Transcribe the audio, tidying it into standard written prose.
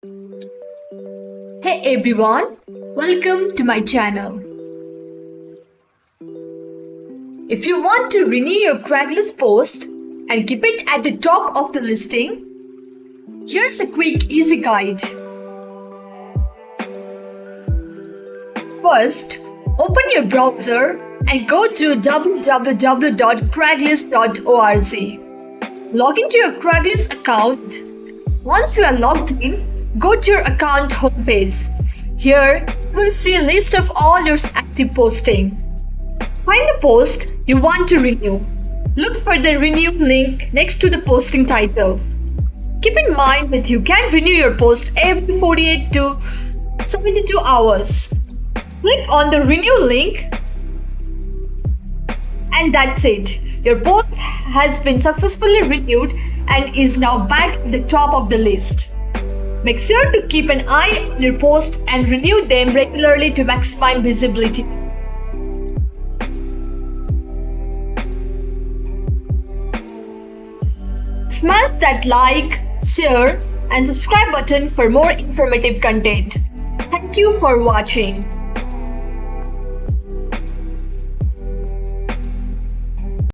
Hey everyone, welcome to my channel. If you want to renew your Craigslist post and keep it at the top of the listing, here's a quick easy guide. First, open your browser and go to www.craigslist.org. Log into your Craigslist account. Once you are logged in, go to your account homepage. Here, you will see a list of all your active posting. Find the post you want to renew. Look for the renew link next to the posting title. Keep in mind that you can renew your post every 48 to 72 hours. Click on the renew link and that's it. Your post has been successfully renewed and is now back at the top of the list. Make sure to keep an eye on your posts and renew them regularly to maximize visibility. Smash that like, share, and subscribe button for more informative content. Thank you for watching.